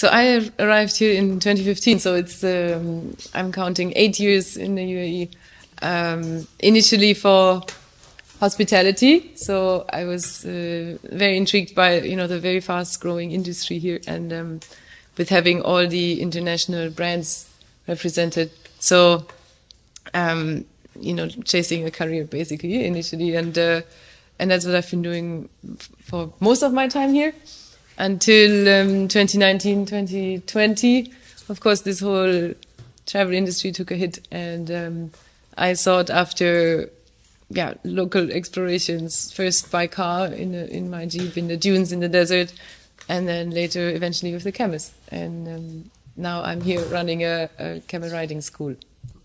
So I arrived here in 2015, so it's I'm counting 8 years in the UAE. Initially for hospitality, so I was very intrigued by the very fast-growing industry here, and with having all the international brands represented. So chasing a career basically initially, and that's what I've been doing for most of my time here. Until 2019, 2020, of course, this whole travel industry took a hit, and I sought after, local explorations. First by car in my Jeep in the dunes in the desert, and then later, eventually, with the Camels. And now I'm here running a camel riding school.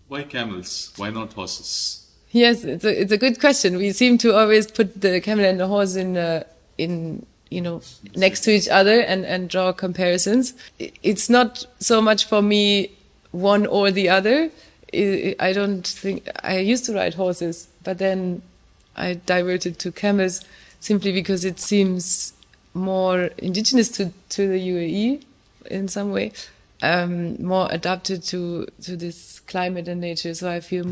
Why camels? Why not horses? Yes, it's a good question. We seem to always put the camel and the horse in next to each other and draw comparisons. It's not so much for me one or the other. I don't think I used to ride horses, but then I diverted to camels simply because it seems more indigenous to the UAE in some way, more adapted to this climate and nature. So I feel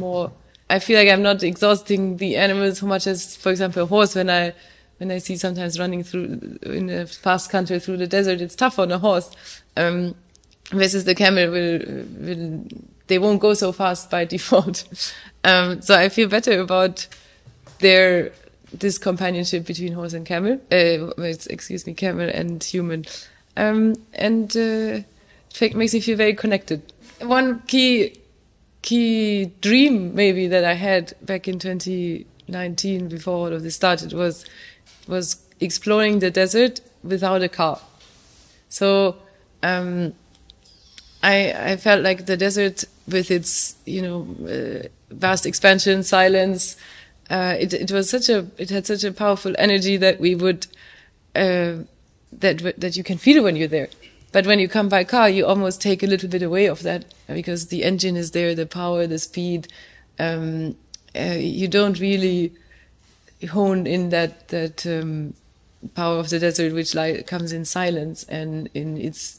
like I'm not exhausting the animals so much as, for example, a horse. When I see sometimes running through in a fast country through the desert, it's tough on a horse. Versus the camel they won't go so fast by default. So I feel better about this companionship between horse and camel. Camel and human, and it makes me feel very connected. One key dream maybe that I had back in 2019, before all of this started, was exploring the desert without a car. So I felt like the desert, with its vast expansion, silence, it had such a powerful energy that we would that you can feel when you're there. But when you come by car, you almost take a little bit away of that, because the engine is there, the power, the speed. You don't really hone in that power of the desert, which comes in silence and in its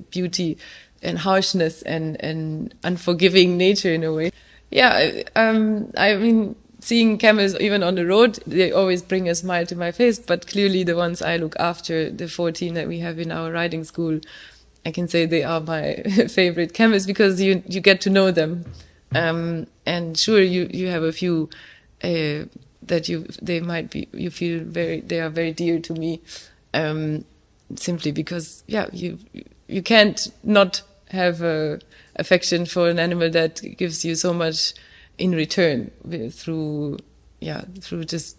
beauty and harshness and unforgiving nature in a way. Yeah, I mean, seeing camels even on the road, they always bring a smile to my face. But clearly, the ones I look after, the 14 that we have in our riding school, I can say they are my favorite camels, because you get to know them. And sure, you have a few that they are very dear to me, simply because you can't not have affection for an animal that gives you so much in return through just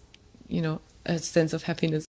a sense of happiness.